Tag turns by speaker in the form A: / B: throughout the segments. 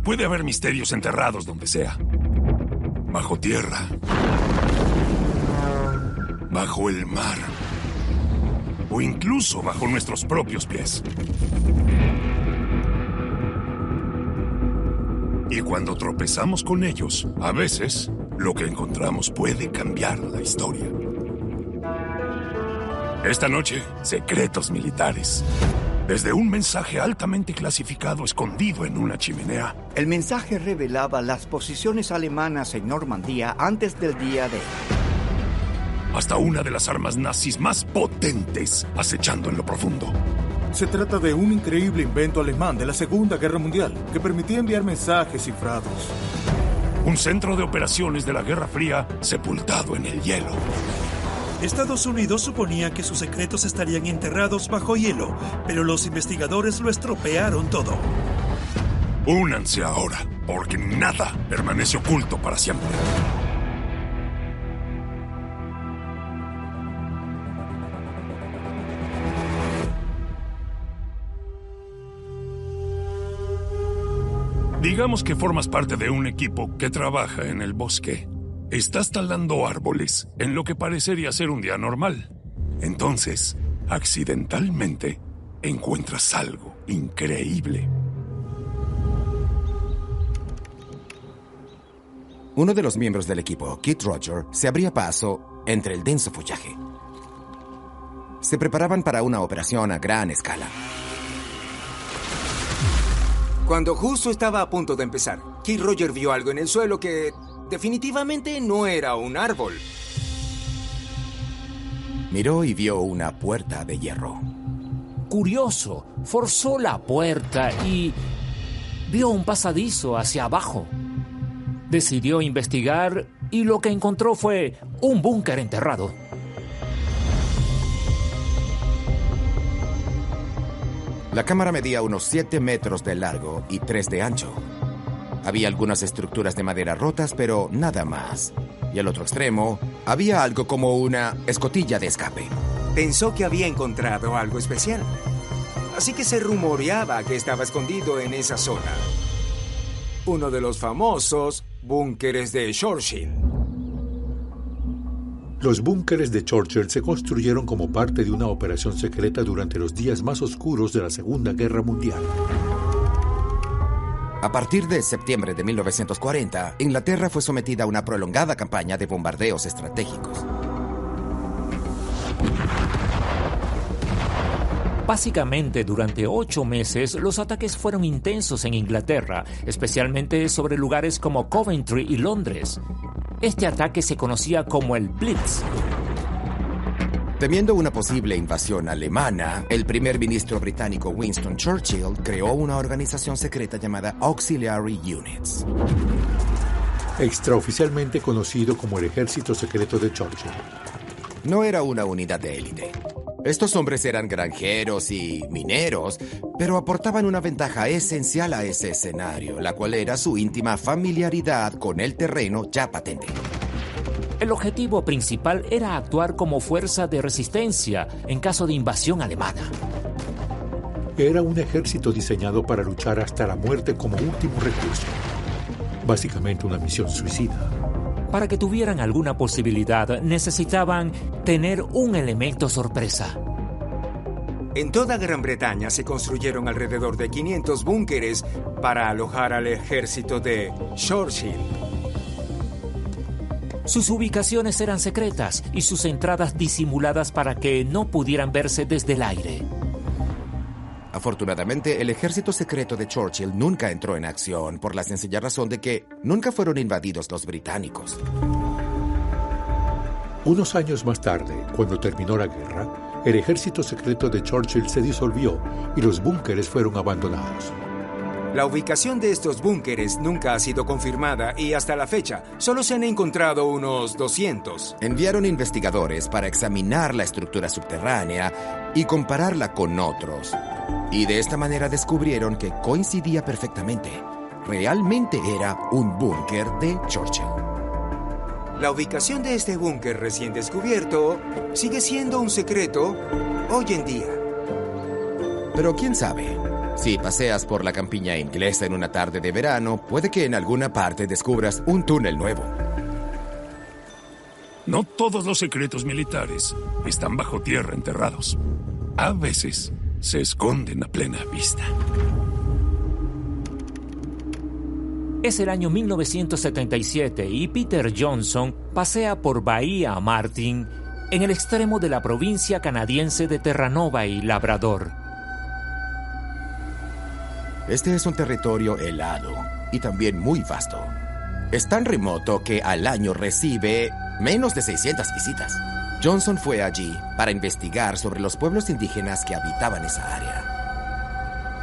A: Puede haber misterios enterrados donde sea. Bajo tierra. Bajo el mar. O incluso bajo nuestros propios pies. Y cuando tropezamos con ellos, a veces, lo que encontramos puede cambiar la historia. Esta noche, secretos militares. Desde un mensaje altamente clasificado escondido en una chimenea.
B: El mensaje revelaba las posiciones alemanas en Normandía antes del día D.
A: Hasta una de las armas nazis más potentes acechando en lo profundo.
C: Se trata de un increíble invento alemán de la Segunda Guerra Mundial que permitía enviar mensajes cifrados.
A: Un centro de operaciones de la Guerra Fría sepultado en el hielo.
D: Estados Unidos suponía que sus secretos estarían enterrados bajo hielo, pero los investigadores lo estropearon todo.
A: Únanse ahora, porque nada permanece oculto para siempre. Digamos que formas parte de un equipo que trabaja en el bosque. Estás talando árboles en lo que parecería ser un día normal. Entonces, accidentalmente, encuentras algo increíble.
E: Uno de los miembros del equipo, Kit Roger, se abría paso entre el denso follaje. Se preparaban para una operación a gran escala.
F: Cuando justo estaba a punto de empezar, Kit Roger vio algo en el suelo que definitivamente no era un árbol.
E: Miró y vio una puerta de hierro.
G: Curioso, forzó la puerta y vio un pasadizo hacia abajo. Decidió investigar y lo que encontró fue un búnker enterrado.
E: La cámara medía unos 7 metros de largo y 3 de ancho. Había algunas estructuras de madera rotas, pero nada más. Y al otro extremo, había algo como una escotilla de escape.
F: Pensó que había encontrado algo especial. Así que se rumoreaba que estaba escondido en esa zona. Uno de los famosos búnkeres de Churchill.
H: Los búnkeres de Churchill se construyeron como parte de una operación secreta durante los días más oscuros de la Segunda Guerra Mundial.
E: A partir de septiembre de 1940, Inglaterra fue sometida a una prolongada campaña de bombardeos estratégicos.
G: Básicamente, durante 8 meses, los ataques fueron intensos en Inglaterra, especialmente sobre lugares como Coventry y Londres. Este ataque se conocía como el Blitz.
E: Temiendo una posible invasión alemana, el primer ministro británico Winston Churchill creó una organización secreta llamada Auxiliary Units.
H: Extraoficialmente conocido como el Ejército Secreto de Churchill.
E: No era una unidad de élite. Estos hombres eran granjeros y mineros, pero aportaban una ventaja esencial a ese escenario, la cual era su íntima familiaridad con el terreno ya patente.
G: El objetivo principal era actuar como fuerza de resistencia en caso de invasión alemana.
H: Era un ejército diseñado para luchar hasta la muerte como último recurso. Básicamente una misión suicida.
G: Para que tuvieran alguna posibilidad, necesitaban tener un elemento sorpresa.
F: En toda Gran Bretaña se construyeron alrededor de 500 búnkeres para alojar al ejército de Churchill.
G: Sus ubicaciones eran secretas y sus entradas disimuladas para que no pudieran verse desde el aire.
E: Afortunadamente, el ejército secreto de Churchill nunca entró en acción por la sencilla razón de que nunca fueron invadidos los británicos.
H: Unos años más tarde, cuando terminó la guerra, el ejército secreto de Churchill se disolvió y los búnkeres fueron abandonados.
F: La ubicación de estos búnkeres nunca ha sido confirmada y hasta la fecha solo se han encontrado unos 200.
E: Enviaron investigadores para examinar la estructura subterránea y compararla con otros. Y de esta manera descubrieron que coincidía perfectamente. Realmente era un búnker de Churchill.
F: La ubicación de este búnker recién descubierto sigue siendo un secreto hoy en día.
E: Pero quién sabe, Si paseas por la campiña inglesa en una tarde de verano, puede que en alguna parte descubras un túnel nuevo.
A: No todos los secretos militares están bajo tierra enterrados. A veces se esconden a plena vista.
G: Es el año 1977 y Peter Johnson pasea por Bahía Martin, en el extremo de la provincia canadiense de Terranova y Labrador.
E: Este es un territorio helado y también muy vasto. Es tan remoto que al año recibe menos de 600 visitas. Johnson fue allí para investigar sobre los pueblos indígenas que habitaban esa área.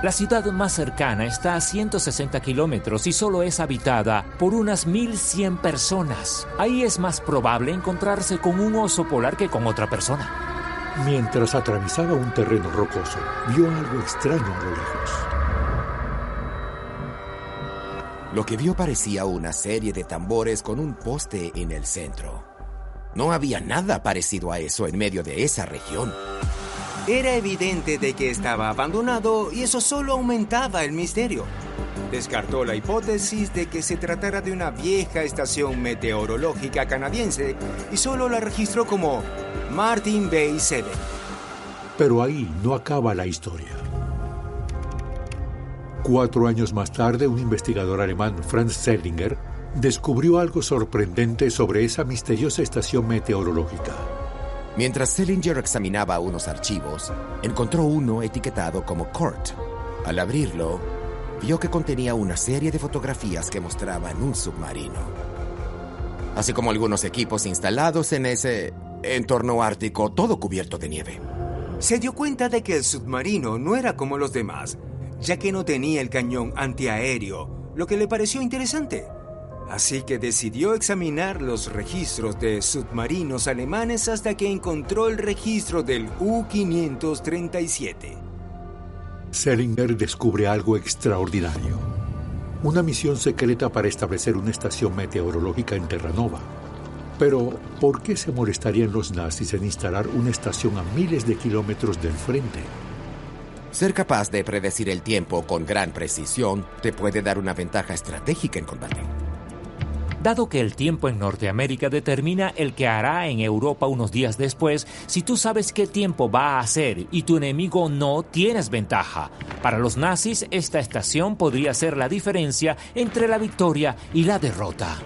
G: La ciudad más cercana está a 160 kilómetros y solo es habitada por unas 1,100 personas. Ahí es más probable encontrarse con un oso polar que con otra persona.
H: Mientras atravesaba un terreno rocoso, vio algo extraño a lo lejos.
E: Lo que vio parecía una serie de tambores con un poste en el centro. No había nada parecido a eso en medio de esa región.
F: Era evidente de que estaba abandonado y eso solo aumentaba el misterio. Descartó la hipótesis de que se tratara de una vieja estación meteorológica canadiense y solo la registró como Martin Bay 7.
H: Pero ahí no acaba la historia. 4 años más tarde, un investigador alemán, Franz Sellinger, descubrió algo sorprendente sobre esa misteriosa estación meteorológica.
E: Mientras Sellinger examinaba unos archivos, encontró uno etiquetado como Kurt. Al abrirlo, vio que contenía una serie de fotografías que mostraban un submarino, así como algunos equipos instalados en ese entorno ártico, todo cubierto de nieve.
F: Se dio cuenta de que el submarino no era como los demás, ya que no tenía el cañón antiaéreo, lo que le pareció interesante. Así que decidió examinar los registros de submarinos alemanes hasta que encontró el registro del U-537.
H: Sellinger descubre algo extraordinario. Una misión secreta para establecer una estación meteorológica en Terranova. Pero, ¿por qué se molestarían los nazis en instalar una estación a miles de kilómetros del frente?
E: Ser capaz de predecir el tiempo con gran precisión te puede dar una ventaja estratégica en combate.
G: Dado que el tiempo en Norteamérica determina el que hará en Europa unos días después, si tú sabes qué tiempo va a hacer y tu enemigo no, tienes ventaja. Para los nazis, esta estación podría ser la diferencia entre la victoria y la derrota.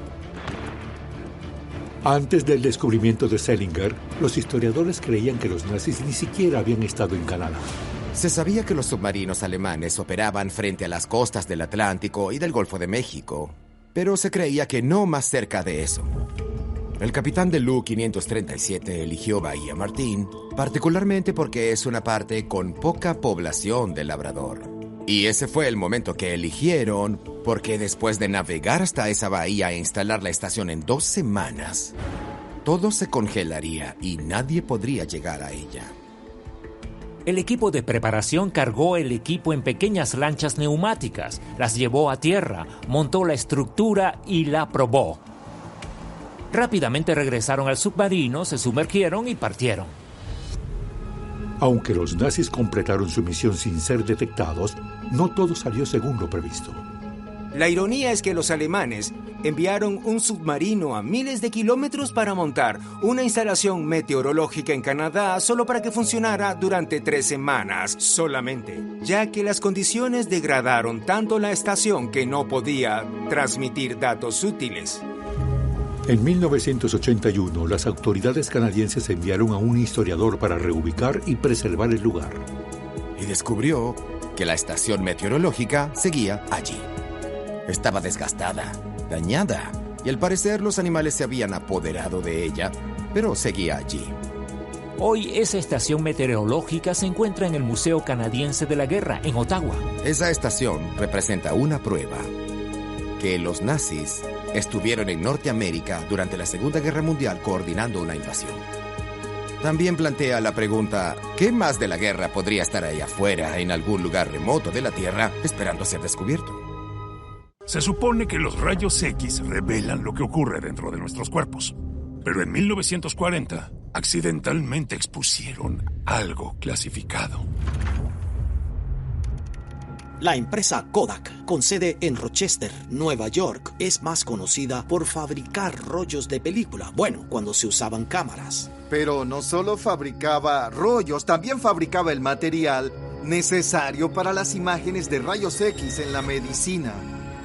H: Antes del descubrimiento de Sellinger, los historiadores creían que los nazis ni siquiera habían estado en Canadá.
E: Se sabía que los submarinos alemanes operaban frente a las costas del Atlántico y del Golfo de México, pero se creía que no más cerca de eso. El capitán del U-537 eligió Bahía Martin, particularmente porque es una parte con poca población de Labrador. Y ese fue el momento que eligieron, porque después de navegar hasta esa bahía e instalar la estación en 2 semanas, todo se congelaría y nadie podría llegar a ella.
G: El equipo de preparación cargó el equipo en pequeñas lanchas neumáticas, las llevó a tierra, montó la estructura y la probó. Rápidamente regresaron al submarino, se sumergieron y partieron.
H: Aunque los nazis completaron su misión sin ser detectados, no todo salió según lo previsto.
F: La ironía es que los alemanes enviaron un submarino a miles de kilómetros para montar una instalación meteorológica en Canadá solo para que funcionara durante 3 semanas solamente, ya que las condiciones degradaron tanto la estación que no podía transmitir datos útiles.
H: En 1981, las autoridades canadienses enviaron a un historiador para reubicar y preservar el lugar.
E: Y descubrió que la estación meteorológica seguía allí. Estaba desgastada, dañada, y al parecer los animales se habían apoderado de ella, pero seguía allí.
G: Hoy esa estación meteorológica se encuentra en el Museo Canadiense de la Guerra, en Ottawa.
E: Esa estación representa una prueba que los nazis estuvieron en Norteamérica durante la Segunda Guerra Mundial coordinando una invasión. También plantea la pregunta, ¿qué más de la guerra podría estar ahí afuera, en algún lugar remoto de la Tierra, esperando ser descubierto?
A: Se supone que los rayos X revelan lo que ocurre dentro de nuestros cuerpos. Pero en 1940, accidentalmente expusieron algo clasificado.
I: La empresa Kodak, con sede en Rochester, Nueva York, es más conocida por fabricar rollos de película, bueno, cuando se usaban cámaras.
J: Pero no solo fabricaba rollos, también fabricaba el material necesario para las imágenes de rayos X en la medicina.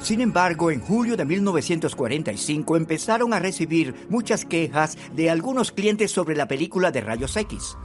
B: Sin embargo, en julio de 1945 empezaron a recibir muchas quejas de algunos clientes sobre la película de rayos X.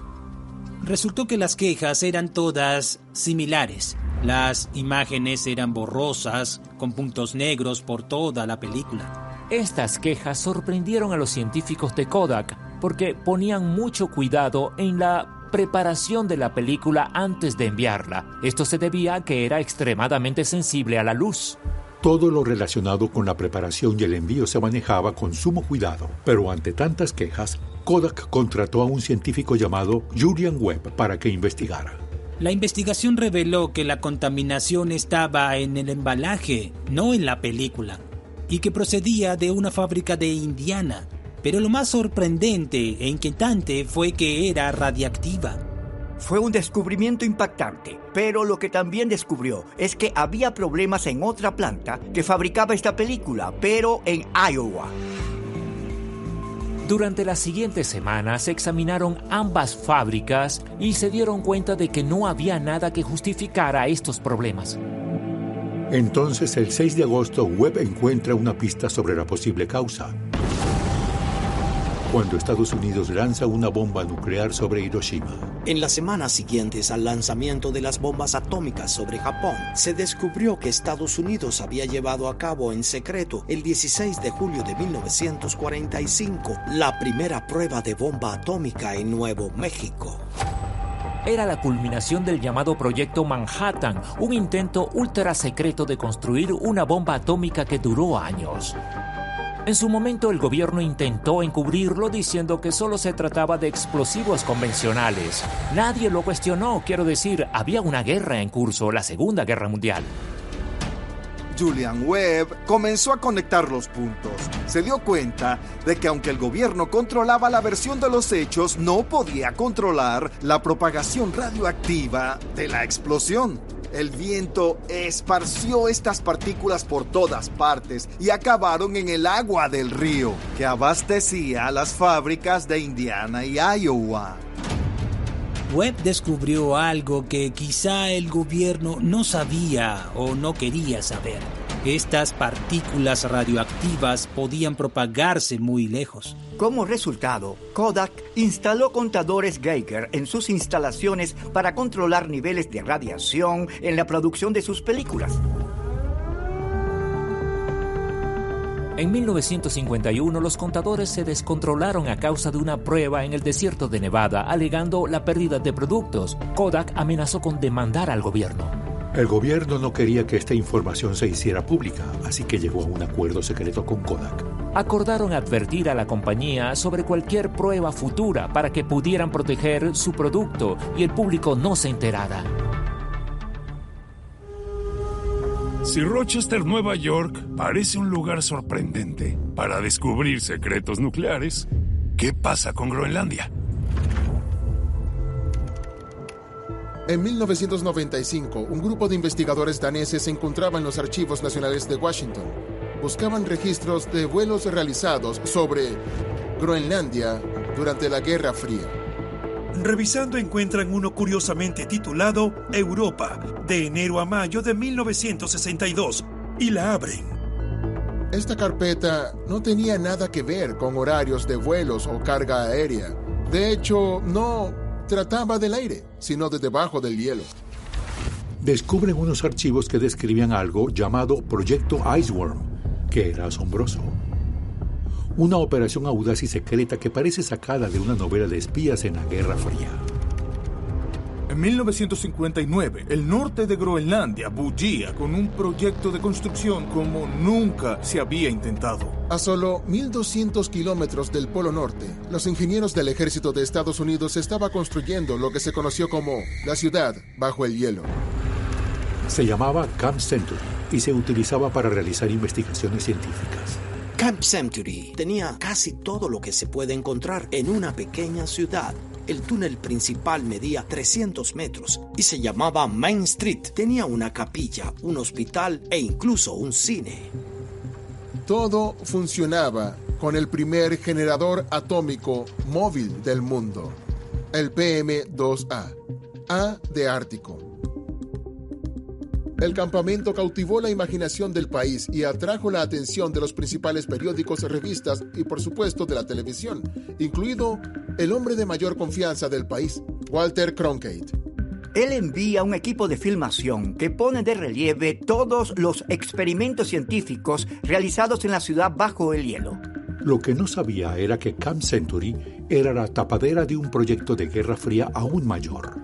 K: Resultó que las quejas eran todas similares. Las imágenes eran borrosas, con puntos negros por toda la película.
G: Estas quejas sorprendieron a los científicos de Kodak porque ponían mucho cuidado en la preparación de la película antes de enviarla. Esto se debía a que era extremadamente sensible a la luz.
H: Todo lo relacionado con la preparación y el envío se manejaba con sumo cuidado, pero ante tantas quejas, Kodak contrató a un científico llamado Julian Webb para que investigara.
K: La investigación reveló que la contaminación estaba en el embalaje, no en la película, y que procedía de una fábrica de Indiana. Pero lo más sorprendente e inquietante fue que era radiactiva.
B: Fue un descubrimiento impactante, pero lo que también descubrió es que había problemas en otra planta que fabricaba esta película, pero en Iowa.
G: Durante las siguientes semanas se examinaron ambas fábricas y se dieron cuenta de que no había nada que justificara estos problemas.
H: Entonces, el 6 de agosto, Webb encuentra una pista sobre la posible causa. Cuando Estados Unidos lanza una bomba nuclear sobre Hiroshima.
I: En las semanas siguientes al lanzamiento de las bombas atómicas sobre Japón, se descubrió que Estados Unidos había llevado a cabo en secreto el 16 de julio de 1945 la primera prueba de bomba atómica en Nuevo México.
G: Era la culminación del llamado Proyecto Manhattan, un intento ultra secreto de construir una bomba atómica que duró años. En su momento, el gobierno intentó encubrirlo diciendo que solo se trataba de explosivos convencionales. Nadie lo cuestionó, quiero decir, había una guerra en curso, la Segunda Guerra Mundial.
J: Julian Webb comenzó a conectar los puntos. Se dio cuenta de que aunque el gobierno controlaba la versión de los hechos, no podía controlar la propagación radioactiva de la explosión. El viento esparció estas partículas por todas partes y acabaron en el agua del río que abastecía a las fábricas de Indiana y Iowa.
K: Webb descubrió algo que quizá el gobierno no sabía o no quería saber. Estas partículas radioactivas podían propagarse muy lejos.
B: Como resultado, Kodak instaló contadores Geiger en sus instalaciones para controlar niveles de radiación en la producción de sus películas.
G: En 1951, los contadores se descontrolaron a causa de una prueba en el desierto de Nevada, alegando la pérdida de productos. Kodak amenazó con demandar al gobierno.
H: El gobierno no quería que esta información se hiciera pública, así que llegó a un acuerdo secreto con Kodak.
G: Acordaron advertir a la compañía sobre cualquier prueba futura para que pudieran proteger su producto y el público no se enterara.
A: Si Rochester, Nueva York, parece un lugar sorprendente para descubrir secretos nucleares, ¿qué pasa con Groenlandia?
L: En 1995, un grupo de investigadores daneses se encontraba en los archivos nacionales de Washington. Buscaban registros de vuelos realizados sobre Groenlandia durante la Guerra Fría.
D: Revisando encuentran uno curiosamente titulado Europa, de enero a mayo de 1962, y la abren.
L: Esta carpeta no tenía nada que ver con horarios de vuelos o carga aérea. De hecho, no trataba del aire, sino de debajo del hielo.
H: Descubren unos archivos que describían algo llamado Proyecto Iceworm, que era asombroso. Una operación audaz y secreta que parece sacada de una novela de espías en la Guerra Fría.
C: En 1959, el norte de Groenlandia bullía con un proyecto de construcción como nunca se había intentado.
L: A solo 1.200 kilómetros del Polo Norte, los ingenieros del ejército de Estados Unidos estaban construyendo lo que se conoció como la ciudad bajo el hielo.
H: Se llamaba Camp Century y se utilizaba para realizar investigaciones científicas.
I: Camp Century tenía casi todo lo que se puede encontrar en una pequeña ciudad. El túnel principal medía 300 metros y se llamaba Main Street. Tenía una capilla, un hospital e incluso un cine.
L: Todo funcionaba con el primer generador atómico móvil del mundo, el PM-2A, A de Ártico. El campamento cautivó la imaginación del país y atrajo la atención de los principales periódicos, revistas y, por supuesto, de la televisión, incluido el hombre de mayor confianza del país, Walter Cronkite.
B: Él envía un equipo de filmación que pone de relieve todos los experimentos científicos realizados en la ciudad bajo el hielo.
H: Lo que no sabía era que Camp Century era la tapadera de un proyecto de Guerra Fría aún mayor: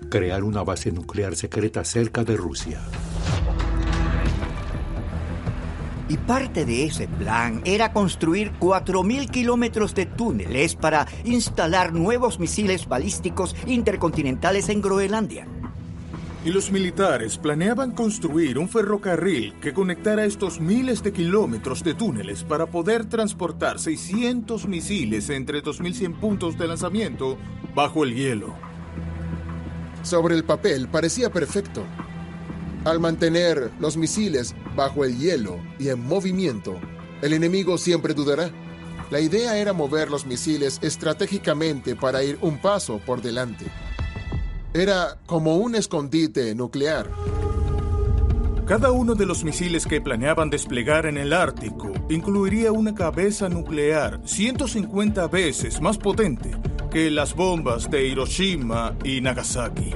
H: crear una base nuclear secreta cerca de Rusia.
B: Y parte de ese plan era construir 4.000 kilómetros de túneles para instalar nuevos misiles balísticos intercontinentales en Groenlandia.
C: Y los militares planeaban construir un ferrocarril que conectara estos miles de kilómetros de túneles para poder transportar 600 misiles entre 2.100 puntos de lanzamiento bajo el hielo.
L: Sobre el papel parecía perfecto. Al mantener los misiles bajo el hielo y en movimiento, el enemigo siempre dudará. La idea era mover los misiles estratégicamente para ir un paso por delante. Era como un escondite nuclear.
C: Cada uno de los misiles que planeaban desplegar en el Ártico incluiría una cabeza nuclear 150 veces más potente que las bombas de Hiroshima y Nagasaki.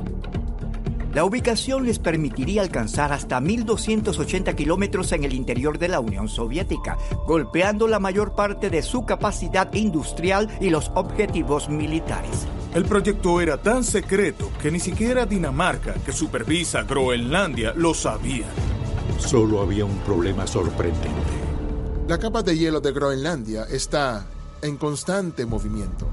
B: La ubicación les permitiría alcanzar hasta 1.280 kilómetros en el interior de la Unión Soviética, golpeando la mayor parte de su capacidad industrial y los objetivos militares.
C: El proyecto era tan secreto que ni siquiera Dinamarca, que supervisa Groenlandia, lo sabía.
H: Solo había un problema sorprendente.
L: La capa de hielo de Groenlandia está en constante movimiento.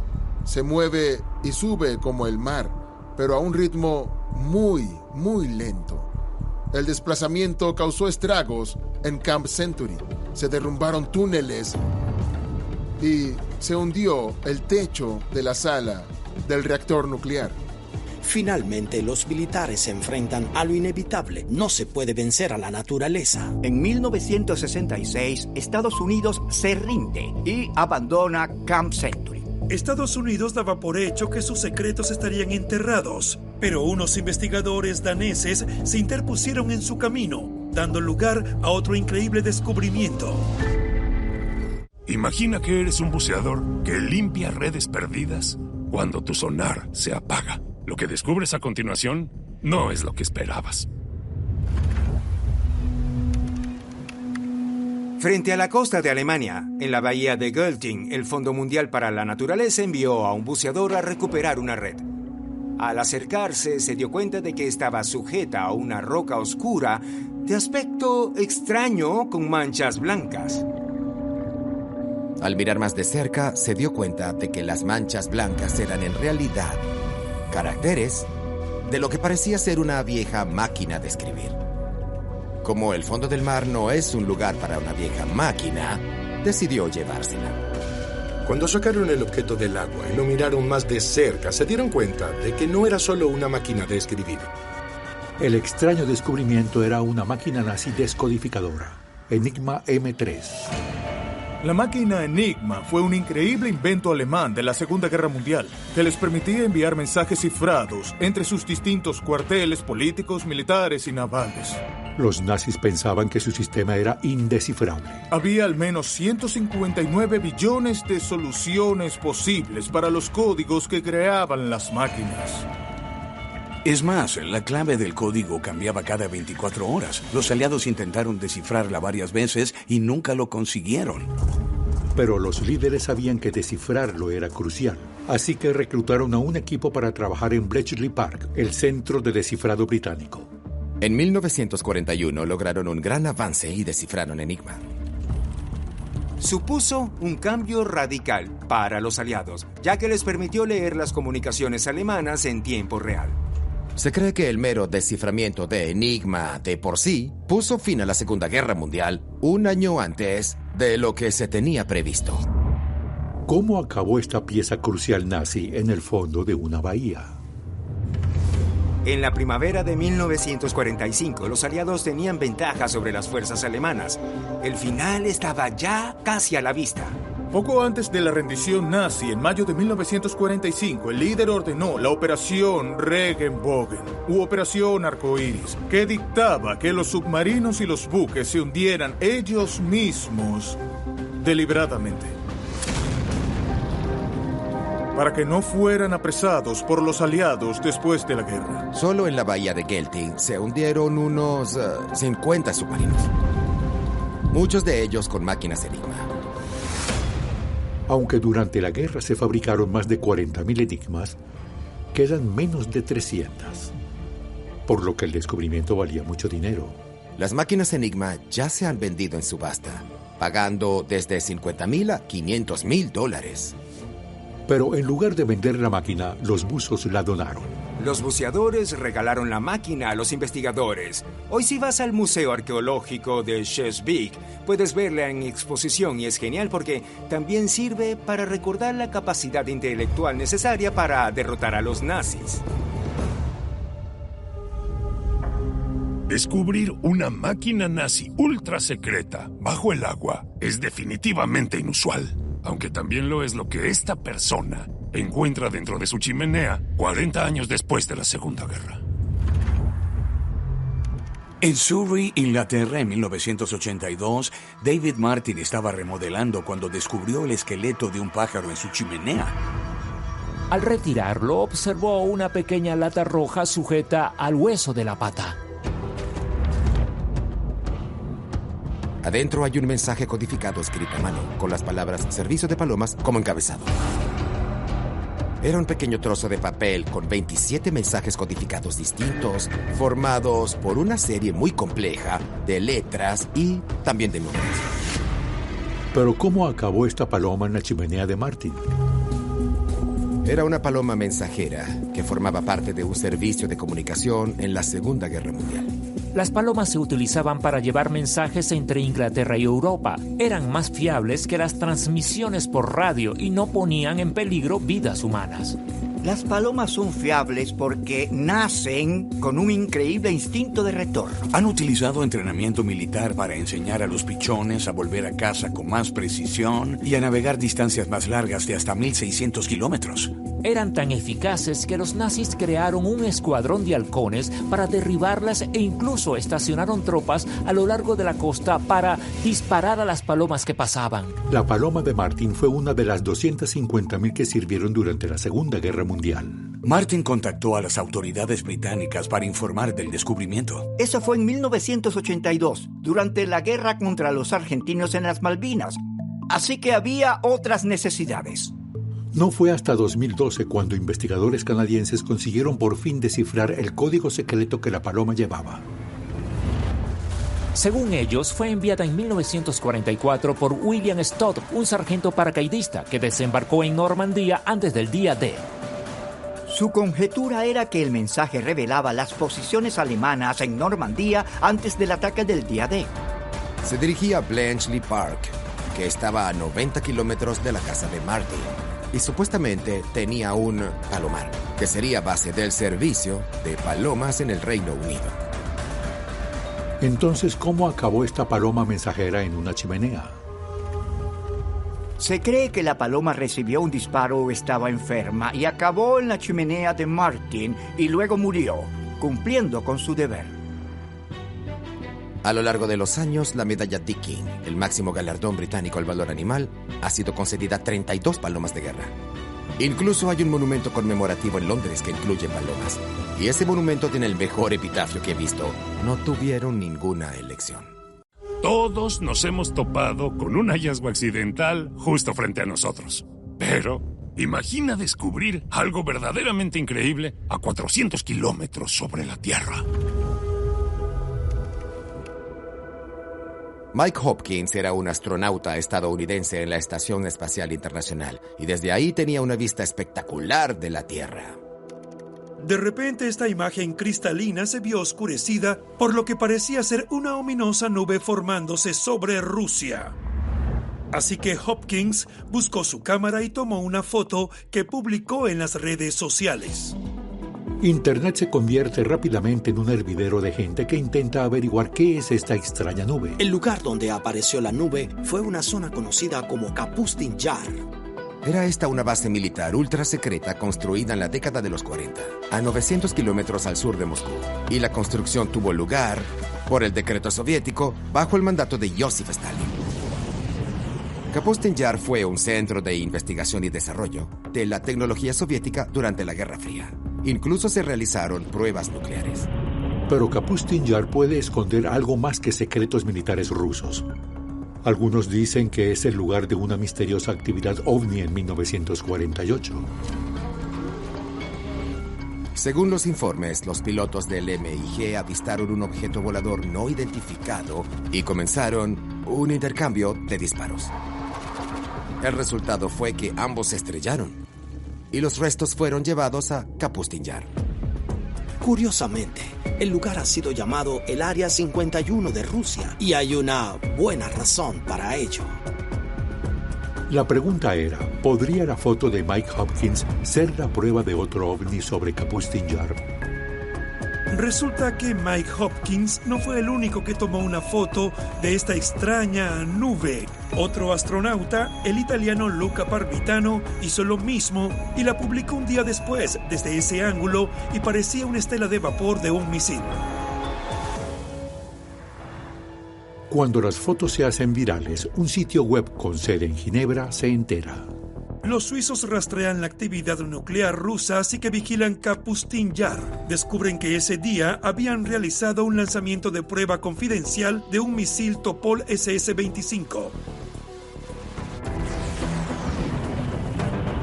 L: Se mueve y sube como el mar, pero a un ritmo muy lento. El desplazamiento causó estragos en Camp Century. Se derrumbaron túneles y se hundió el techo de la sala del reactor nuclear.
I: Finalmente, los militares se enfrentan a lo inevitable. No se puede vencer a la naturaleza.
B: En 1966, Estados Unidos se rinde y abandona Camp Century.
D: Estados Unidos daba por hecho que sus secretos estarían enterrados, pero unos investigadores daneses se interpusieron en su camino, dando lugar a otro increíble descubrimiento.
A: Imagina que eres un buceador que limpia redes perdidas cuando tu sonar se apaga. Lo que descubres a continuación no es lo que esperabas.
F: Frente a la costa de Alemania, en la bahía de Gölting, el Fondo Mundial para la Naturaleza envió a un buceador a recuperar una red. Al acercarse, se dio cuenta de que estaba sujeta a una roca oscura de aspecto extraño con manchas blancas.
E: Al mirar más de cerca, se dio cuenta de que las manchas blancas eran en realidad caracteres de lo que parecía ser una vieja máquina de escribir. Como el fondo del mar no es un lugar para una vieja máquina, decidió llevársela.
M: Cuando sacaron el objeto del agua y lo miraron más de cerca, se dieron cuenta de que no era solo una máquina de escribir.
H: El extraño descubrimiento era una máquina nazi descodificadora, Enigma M3.
C: La máquina Enigma fue un increíble invento alemán de la Segunda Guerra Mundial que les permitía enviar mensajes cifrados entre sus distintos cuarteles políticos, militares y navales.
H: Los nazis pensaban que su sistema era indescifrable.
C: Había al menos 159 billones de soluciones posibles para los códigos que creaban las máquinas.
N: Es más, la clave del código cambiaba cada 24 horas. Los aliados intentaron descifrarla varias veces y nunca lo consiguieron.
H: Pero los líderes sabían que descifrarlo era crucial. Así que reclutaron a un equipo para trabajar en Bletchley Park, el centro de descifrado británico.
E: En 1941 lograron un gran avance y descifraron Enigma.
F: Supuso un cambio radical para los aliados, ya que les permitió leer las comunicaciones alemanas en tiempo real.
E: Se cree que el mero desciframiento de Enigma de por sí puso fin a la Segunda Guerra Mundial un año antes de lo que se tenía previsto.
H: ¿Cómo acabó esta pieza crucial nazi en el fondo de una bahía?
F: En la primavera de 1945, los aliados tenían ventaja sobre las fuerzas alemanas. El final estaba ya casi a la vista.
C: Poco antes de la rendición nazi, en mayo de 1945, el líder ordenó la Operación Regenbogen, u Operación Arcoíris, que dictaba que los submarinos y los buques se hundieran ellos mismos deliberadamente, para que no fueran apresados por los aliados después de la guerra.
E: Solo en la bahía de Gelting se hundieron unos 50 submarinos, muchos de ellos con máquinas Enigma.
H: Aunque durante la guerra se fabricaron más de 40.000 Enigmas, quedan menos de 300, por lo que el descubrimiento valía mucho dinero.
E: Las máquinas Enigma ya se han vendido en subasta, pagando desde $50,000 a $500,000.
H: Pero en lugar de vender la máquina, los buzos la donaron.
F: Los buceadores regalaron la máquina a los investigadores. Hoy si vas al Museo Arqueológico de Schleswig, puedes verla en exposición y es genial porque también sirve para recordar la capacidad intelectual necesaria para derrotar a los nazis.
A: Descubrir una máquina nazi ultra secreta bajo el agua es definitivamente inusual. Aunque también lo es lo que esta persona encuentra dentro de su chimenea 40 años después de la Segunda Guerra.
N: En Surrey, Inglaterra, en 1982, David Martin estaba remodelando cuando descubrió el esqueleto de un pájaro en su chimenea.
G: Al retirarlo, observó una pequeña lata roja sujeta al hueso de la pata.
E: Adentro hay un mensaje codificado escrito a mano, con las palabras Servicio de Palomas como encabezado. Era un pequeño trozo de papel con 27 mensajes codificados distintos, formados por una serie muy compleja de letras y también de números.
H: Pero ¿cómo acabó esta paloma en la chimenea de Martin?
E: Era una paloma mensajera que formaba parte de un servicio de comunicación en la Segunda Guerra Mundial.
G: Las palomas se utilizaban para llevar mensajes entre Inglaterra y Europa. Eran más fiables que las transmisiones por radio y no ponían en peligro vidas humanas.
B: Las palomas son fiables porque nacen con un increíble instinto de retorno.
N: Han utilizado entrenamiento militar para enseñar a los pichones a volver a casa con más precisión y a navegar distancias más largas de hasta 1.600 kilómetros.
G: Eran tan eficaces que los nazis crearon un escuadrón de halcones para derribarlas e incluso estacionaron tropas a lo largo de la costa para disparar a las palomas que pasaban.
H: La paloma de Martin fue una de las 250.000 que sirvieron durante la Segunda Guerra Mundial.
N: Martin contactó a las autoridades británicas para informar del descubrimiento.
B: Eso fue en 1982, durante la guerra contra los argentinos en las Malvinas. Así que había otras necesidades.
H: No fue hasta 2012 cuando investigadores canadienses consiguieron por fin descifrar el código secreto que la paloma llevaba.
G: Según ellos, fue enviada en 1944 por William Stott, un sargento paracaidista que desembarcó en Normandía antes del día D.
B: Su conjetura era que el mensaje revelaba las posiciones alemanas en Normandía antes del ataque del día D.
E: Se dirigía a Bletchley Park, que estaba a 90 kilómetros de la casa de Martin, y supuestamente tenía un palomar, que sería base del servicio de palomas en el Reino Unido.
H: Entonces, ¿cómo acabó esta paloma mensajera en una chimenea?
B: Se cree que la paloma recibió un disparo o estaba enferma y acabó en la chimenea de Martin y luego murió, cumpliendo con su deber.
E: A lo largo de los años, la medalla Dickin, el máximo galardón británico al valor animal, ha sido concedida a 32 palomas de guerra. Incluso hay un monumento conmemorativo en Londres que incluye palomas. Y ese monumento tiene el mejor epitafio que he visto. No tuvieron ninguna elección.
A: Todos nos hemos topado con un hallazgo accidental justo frente a nosotros. Pero imagina descubrir algo verdaderamente increíble a 400 kilómetros sobre la Tierra.
E: Mike Hopkins era un astronauta estadounidense en la Estación Espacial Internacional y desde ahí tenía una vista espectacular de la Tierra.
D: De repente esta imagen cristalina se vio oscurecida por lo que parecía ser una ominosa nube formándose sobre Rusia. Así que Hopkins buscó su cámara y tomó una foto que publicó en las redes sociales.
H: Internet se convierte rápidamente en un hervidero de gente que intenta averiguar qué es esta extraña nube.
I: El lugar donde apareció la nube fue una zona conocida como Kapustin Yar.
E: Era esta una base militar ultra secreta construida en la década de los 40, a 900 kilómetros al sur de Moscú. Y la construcción tuvo lugar por el decreto soviético bajo el mandato de Joseph Stalin. Kapustin Yar fue un centro de investigación y desarrollo de la tecnología soviética durante la Guerra Fría. Incluso se realizaron pruebas nucleares.
H: Pero Kapustin Yar puede esconder algo más que secretos militares rusos. Algunos dicen que es el lugar de una misteriosa actividad ovni en 1948.
E: Según los informes, los pilotos del MiG avistaron un objeto volador no identificado y comenzaron un intercambio de disparos. El resultado fue que ambos se estrellaron y los restos fueron llevados a Kapustin Yar.
I: Curiosamente, el lugar ha sido llamado el Área 51 de Rusia y hay una buena razón para ello.
H: La pregunta era, ¿podría la foto de Mike Hopkins ser la prueba de otro ovni sobre Kapustin Yar?
D: Resulta que Mike Hopkins no fue el único que tomó una foto de esta extraña nube. Otro astronauta, el italiano Luca Parmitano, hizo lo mismo y la publicó un día después desde ese ángulo y parecía una estela de vapor de un misil.
H: Cuando las fotos se hacen virales, un sitio web con sede en Ginebra se entera.
D: Los suizos rastrean la actividad nuclear rusa, así que vigilan Kapustin Yar. Descubren que ese día habían realizado un lanzamiento de prueba confidencial de un misil Topol SS-25.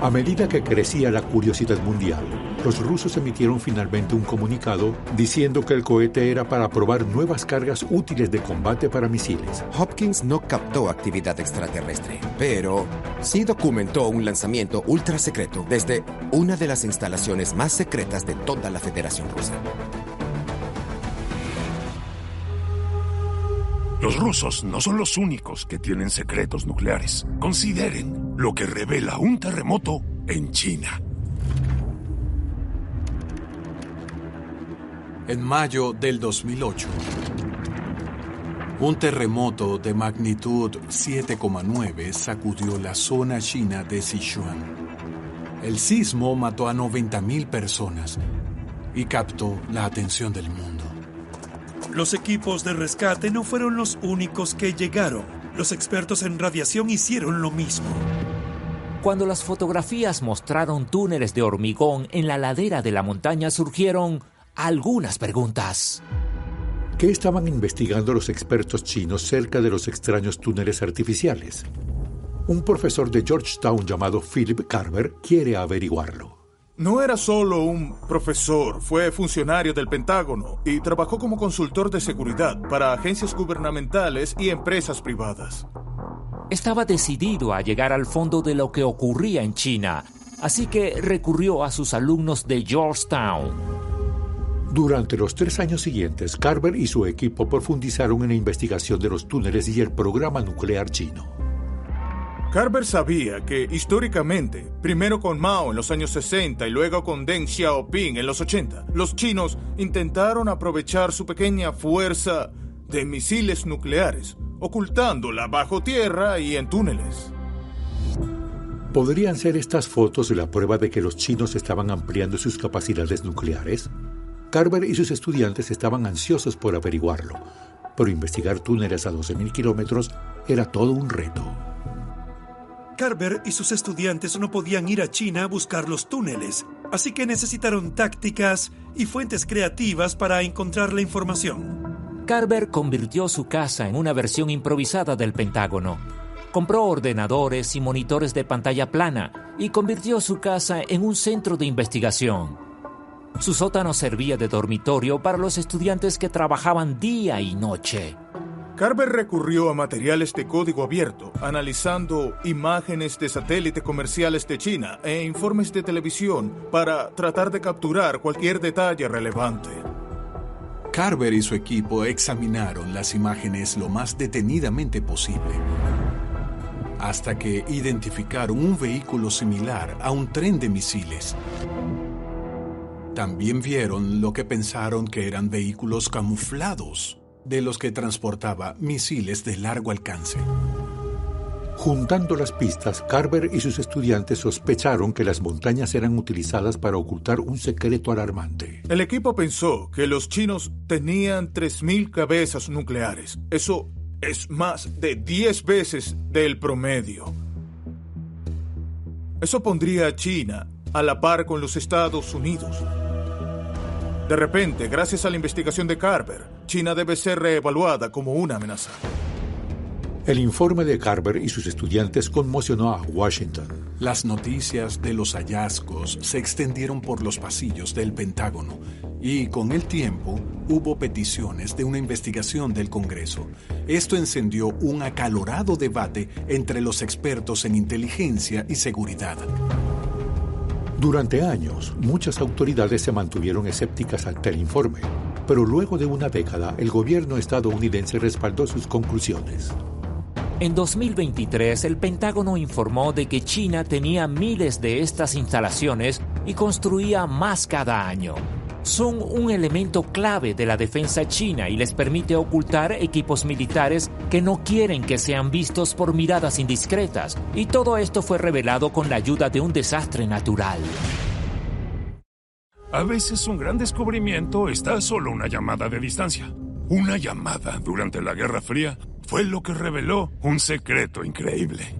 H: A medida que crecía la curiosidad mundial, los rusos emitieron finalmente un comunicado diciendo que el cohete era para probar nuevas cargas útiles de combate para misiles.
E: Hopkins no captó actividad extraterrestre, pero sí documentó un lanzamiento ultra secreto desde una de las instalaciones más secretas de toda la Federación Rusa.
A: Los rusos no son los únicos que tienen secretos nucleares. Consideren lo que revela un terremoto en China.
N: En mayo del 2008, un terremoto de magnitud 7,9 sacudió la zona china de Sichuan. El sismo mató a 90,000 personas y captó la atención del mundo.
D: Los equipos de rescate no fueron los únicos que llegaron. Los expertos en radiación hicieron lo mismo.
G: Cuando las fotografías mostraron túneles de hormigón en la ladera de la montaña, surgieron algunas preguntas.
H: ¿Qué estaban investigando los expertos chinos cerca de los extraños túneles artificiales? Un profesor de Georgetown llamado Philip Carver quiere averiguarlo.
C: No era solo un profesor, fue funcionario del Pentágono y trabajó como consultor de seguridad para agencias gubernamentales y empresas privadas.
G: Estaba decidido a llegar al fondo de lo que ocurría en China, así que recurrió a sus alumnos de Georgetown.
H: Durante los 3 años siguientes, Carver y su equipo profundizaron en la investigación de los túneles y el programa nuclear chino.
C: Carver sabía que, históricamente, primero con Mao en los años 60 y luego con Deng Xiaoping en los 80, los chinos intentaron aprovechar su pequeña fuerza de misiles nucleares, ocultándola bajo tierra y en túneles.
H: ¿Podrían ser estas fotos la prueba de que los chinos estaban ampliando sus capacidades nucleares? Carver y sus estudiantes estaban ansiosos por averiguarlo, pero investigar túneles a 12,000 kilómetros era todo un reto.
D: Carver y sus estudiantes no podían ir a China a buscar los túneles, así que necesitaron tácticas y fuentes creativas para encontrar la información.
G: Carver convirtió su casa en una versión improvisada del Pentágono. Compró ordenadores y monitores de pantalla plana y convirtió su casa en un centro de investigación. Su sótano servía de dormitorio para los estudiantes que trabajaban día y noche.
C: Carver recurrió a materiales de código abierto, analizando imágenes de satélite comerciales de China e informes de televisión para tratar de capturar cualquier detalle relevante.
N: Carver y su equipo examinaron las imágenes lo más detenidamente posible. hasta que identificaron un vehículo similar a un tren de misiles. También vieron lo que pensaron que eran vehículos camuflados, de los que transportaba misiles de largo alcance.
H: Juntando las pistas, Carver y sus estudiantes sospecharon que las montañas eran utilizadas para ocultar un secreto alarmante.
C: El equipo pensó que los chinos tenían 3.000 cabezas nucleares. Eso es más de 10 veces del promedio. Eso pondría a China a la par con los Estados Unidos. De repente, gracias a la investigación de Carver, China debe ser reevaluada como una amenaza.
H: El informe de Carver y sus estudiantes conmocionó a Washington.
N: Las noticias de los hallazgos se extendieron por los pasillos del Pentágono y, con el tiempo, hubo peticiones de una investigación del Congreso. Esto encendió un acalorado debate entre los expertos en inteligencia y seguridad.
H: Durante años, muchas autoridades se mantuvieron escépticas ante el informe, pero luego de una década, el gobierno estadounidense respaldó sus conclusiones.
G: En 2023, el Pentágono informó de que China tenía miles de estas instalaciones y construía más cada año. Son un elemento clave de la defensa china y les permite ocultar equipos militares que no quieren que sean vistos por miradas indiscretas. Y todo esto fue revelado con la ayuda de un desastre natural.
A: A veces un gran descubrimiento está a solo una llamada de distancia. Una llamada durante la Guerra Fría fue lo que reveló un secreto increíble.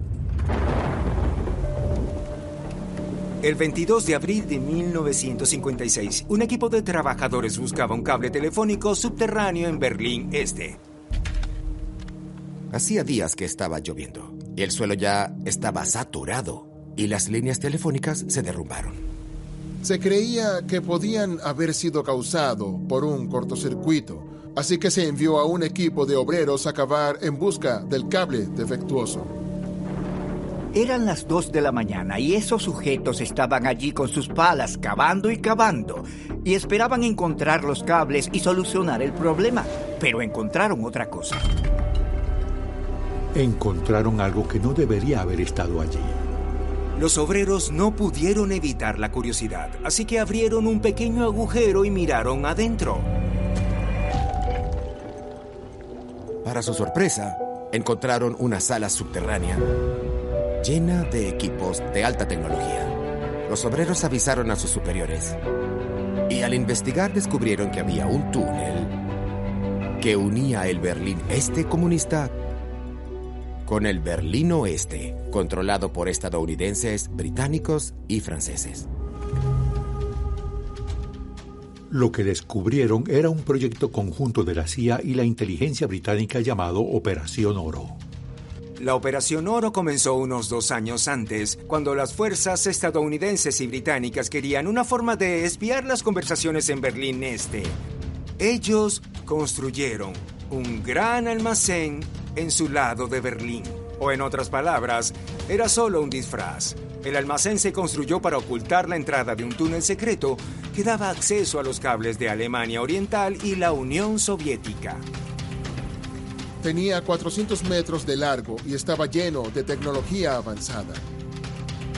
F: El 22 de abril de 1956, un equipo de trabajadores buscaba un cable telefónico subterráneo en Berlín Este.
E: Hacía días que estaba lloviendo y el suelo ya estaba saturado y las líneas telefónicas se derrumbaron.
L: Se creía que podían haber sido causado por un cortocircuito, así que se envió a un equipo de obreros a cavar en busca del cable defectuoso.
B: Eran las 2 de la mañana y esos sujetos estaban allí con sus palas cavando y cavando y esperaban encontrar los cables y solucionar el problema, pero encontraron otra cosa.
H: Encontraron algo que no debería haber estado allí.
F: Los obreros no pudieron evitar la curiosidad, así que abrieron un pequeño agujero y miraron adentro.
E: Para su sorpresa, encontraron una sala subterránea llena de equipos de alta tecnología. Los obreros avisaron a sus superiores y al investigar descubrieron que había un túnel que unía el Berlín Este comunista con el Berlín Oeste, controlado por estadounidenses, británicos y franceses.
H: Lo que descubrieron era un proyecto conjunto de la CIA y la inteligencia británica llamado Operación Oro.
F: La Operación Oro comenzó unos 2 años antes, cuando las fuerzas estadounidenses y británicas querían una forma de espiar las conversaciones en Berlín Este. Ellos construyeron un gran almacén en su lado de Berlín. O en otras palabras, era solo un disfraz. El almacén se construyó para ocultar la entrada de un túnel secreto que daba acceso a los cables de Alemania Oriental y la Unión Soviética.
L: Tenía 400 metros de largo y estaba lleno de tecnología avanzada.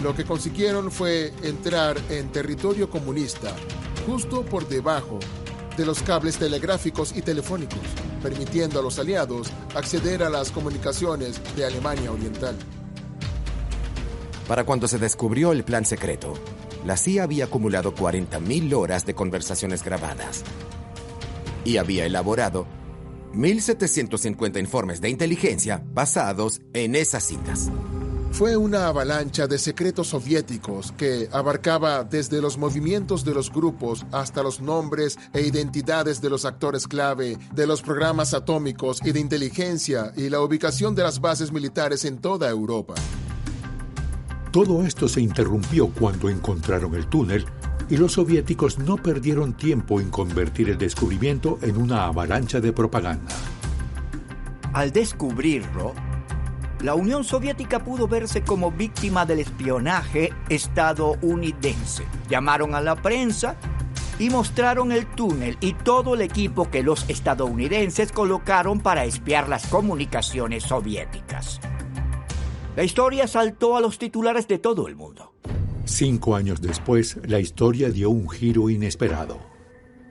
L: Lo que consiguieron fue entrar en territorio comunista, justo por debajo de los cables telegráficos y telefónicos, permitiendo a los aliados acceder a las comunicaciones de Alemania Oriental.
E: Para cuando se descubrió el plan secreto, la CIA había acumulado 40.000 horas de conversaciones grabadas y había elaborado 1.750 informes de inteligencia basados en esas citas.
L: Fue una avalancha de secretos soviéticos que abarcaba desde los movimientos de los grupos hasta los nombres e identidades de los actores clave de los programas atómicos y de inteligencia y la ubicación de las bases militares en toda Europa.
H: Todo esto se interrumpió cuando encontraron el túnel y los soviéticos no perdieron tiempo en convertir el descubrimiento en una avalancha de propaganda.
B: Al descubrirlo, la Unión Soviética pudo verse como víctima del espionaje estadounidense. Llamaron a la prensa y mostraron el túnel y todo el equipo que los estadounidenses colocaron para espiar las comunicaciones soviéticas. La historia saltó a los titulares de todo el mundo.
H: 5 años después, la historia dio un giro inesperado.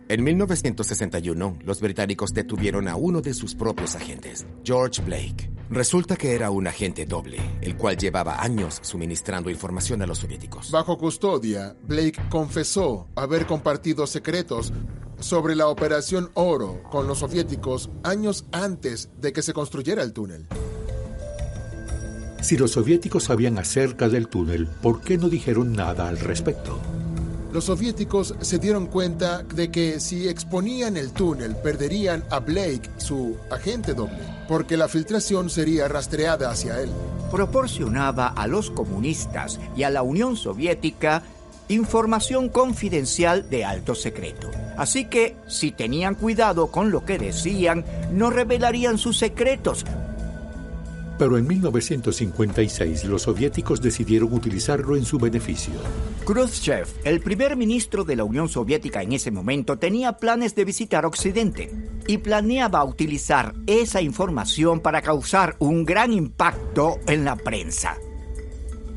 E: En 1961, los británicos detuvieron a uno de sus propios agentes, George Blake. Resulta que era un agente doble, el cual llevaba años suministrando información a los soviéticos.
L: Bajo custodia, Blake confesó haber compartido secretos sobre la Operación Oro con los soviéticos años antes de que se construyera el túnel.
H: Si los soviéticos sabían acerca del túnel, ¿por qué no dijeron nada al respecto?
L: Los soviéticos se dieron cuenta de que si exponían el túnel, perderían a Blake, su agente doble, porque la filtración sería rastreada hacia él.
B: Proporcionaba a los comunistas y a la Unión Soviética información confidencial de alto secreto. Así que, si tenían cuidado con lo que decían, no revelarían sus secretos.
H: Pero en 1956 los soviéticos decidieron utilizarlo en su beneficio.
B: Khrushchev, el primer ministro de la Unión Soviética en ese momento, tenía planes de visitar Occidente y planeaba utilizar esa información para causar un gran impacto en la prensa.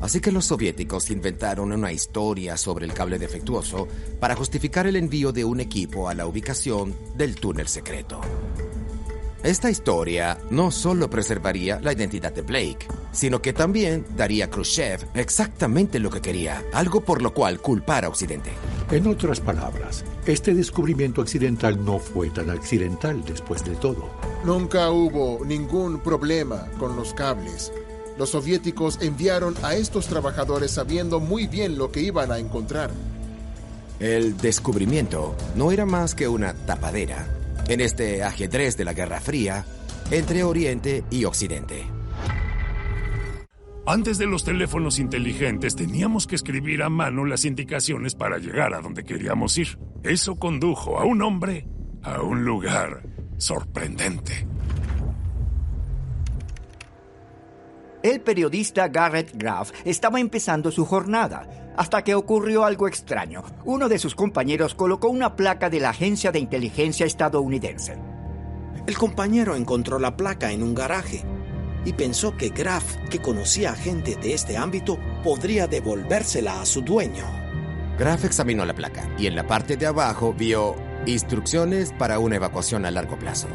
E: Así que los soviéticos inventaron una historia sobre el cable defectuoso para justificar el envío de un equipo a la ubicación del túnel secreto. Esta historia no solo preservaría la identidad de Blake, sino que también daría a Khrushchev exactamente lo que quería, algo por lo cual culpar a Occidente.
H: En otras palabras, este descubrimiento accidental no fue tan accidental después de todo.
L: Nunca hubo ningún problema con los cables. Los soviéticos enviaron a estos trabajadores sabiendo muy bien lo que iban a encontrar.
E: El descubrimiento no era más que una tapadera en este ajedrez de la Guerra Fría entre Oriente y Occidente.
A: Antes de los teléfonos inteligentes teníamos que escribir a mano las indicaciones para llegar a donde queríamos ir. Eso condujo a un hombre a un lugar sorprendente.
B: El periodista Garrett Graff estaba empezando su jornada, hasta que ocurrió algo extraño. Uno de sus compañeros colocó una placa de la Agencia de Inteligencia estadounidense.
I: El compañero encontró la placa en un garaje y pensó que Graff, que conocía a gente de este ámbito, podría devolvérsela a su dueño.
E: Graff examinó la placa y en la parte de abajo vio instrucciones para una evacuación a largo plazo,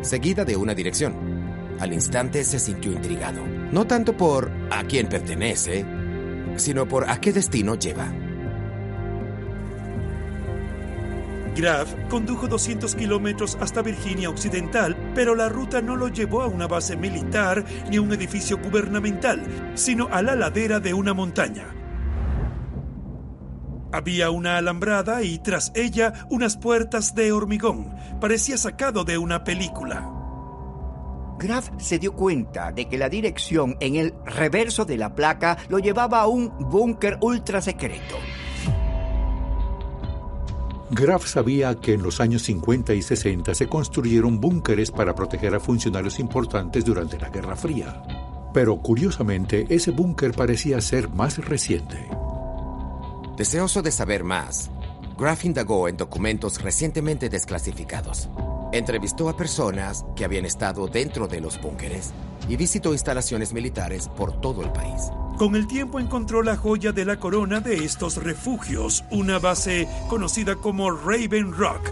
E: seguida de una dirección. Al instante se sintió intrigado, no tanto por a quién pertenece, sino por a qué destino lleva.
D: Graff condujo 200 kilómetros hasta Virginia Occidental, pero la ruta no lo llevó a una base militar ni a un edificio gubernamental, sino a la ladera de una montaña. Había una alambrada y tras ella unas puertas de hormigón. Parecía sacado de una película.
B: Graff se dio cuenta de que la dirección en el reverso de la placa lo llevaba a un búnker ultra secreto.
H: Graff sabía que en los años 50 y 60 se construyeron búnkeres para proteger a funcionarios importantes durante la Guerra Fría. Pero curiosamente, ese búnker parecía ser más reciente.
E: Deseoso de saber más, Graff indagó en documentos recientemente desclasificados. Entrevistó a personas que habían estado dentro de los búnkeres y visitó instalaciones militares por todo el país.
D: Con el tiempo encontró la joya de la corona de estos refugios, una base conocida como Raven Rock.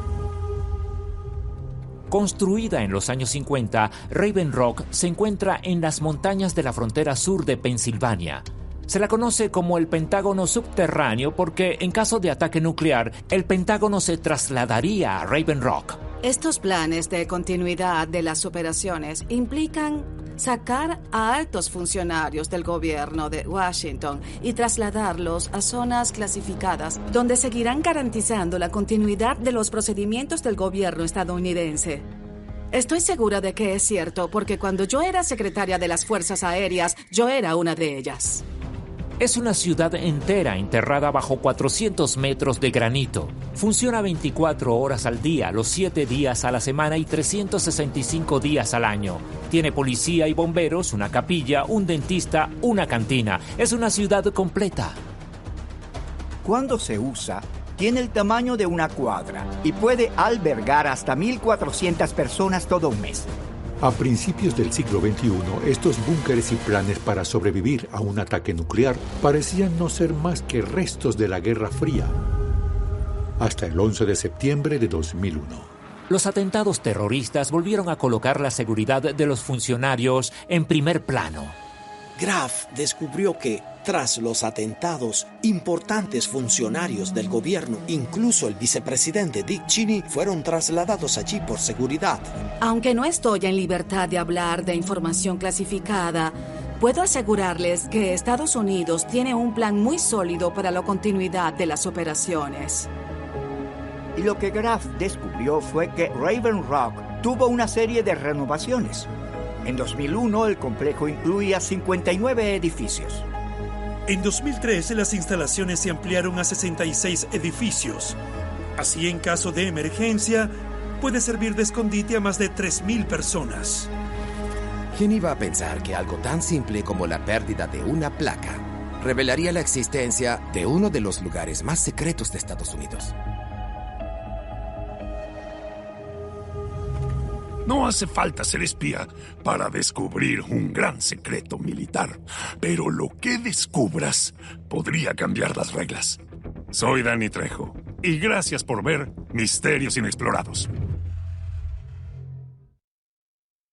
G: Construida en los años 50, Raven Rock se encuentra en las montañas de la frontera sur de Pensilvania. Se la conoce como el Pentágono subterráneo porque, en caso de ataque nuclear, el Pentágono se trasladaría a Raven Rock.
O: Estos planes de continuidad de las operaciones implican sacar a altos funcionarios del gobierno de Washington y trasladarlos a zonas clasificadas donde seguirán garantizando la continuidad de los procedimientos del gobierno estadounidense. Estoy segura de que es cierto porque cuando yo era secretaria de las Fuerzas Aéreas, yo era una de ellas.
G: Es una ciudad entera enterrada bajo 400 metros de granito. Funciona 24 horas al día, los 7 días a la semana y 365 días al año. Tiene policía y bomberos, una capilla, un dentista, una cantina. Es una ciudad completa.
B: Cuando se usa, tiene el tamaño de una cuadra y puede albergar hasta 1,400 personas todo un mes.
H: A principios del siglo XXI, estos búnkeres y planes para sobrevivir a un ataque nuclear parecían no ser más que restos de la Guerra Fría. Hasta el 11 de septiembre de 2001.
G: Los atentados terroristas volvieron a colocar la seguridad de los funcionarios en primer plano.
I: Graf descubrió que, tras los atentados, importantes funcionarios del gobierno, incluso el vicepresidente Dick Cheney, fueron trasladados allí por seguridad.
O: Aunque no estoy en libertad de hablar de información clasificada, puedo asegurarles que Estados Unidos tiene un plan muy sólido para la continuidad de las operaciones.
B: Y lo que Graf descubrió fue que Raven Rock tuvo una serie de renovaciones. En 2001, el complejo incluía 59 edificios.
D: En 2013, las instalaciones se ampliaron a 66 edificios. Así, en caso de emergencia, puede servir de escondite a más de 3.000 personas.
E: ¿Quién iba a pensar que algo tan simple como la pérdida de una placa revelaría la existencia de uno de los lugares más secretos de Estados Unidos?
A: No hace falta ser espía para descubrir un gran secreto militar, pero lo que descubras podría cambiar las reglas. Soy Danny Trejo, y gracias por ver Misterios Inexplorados.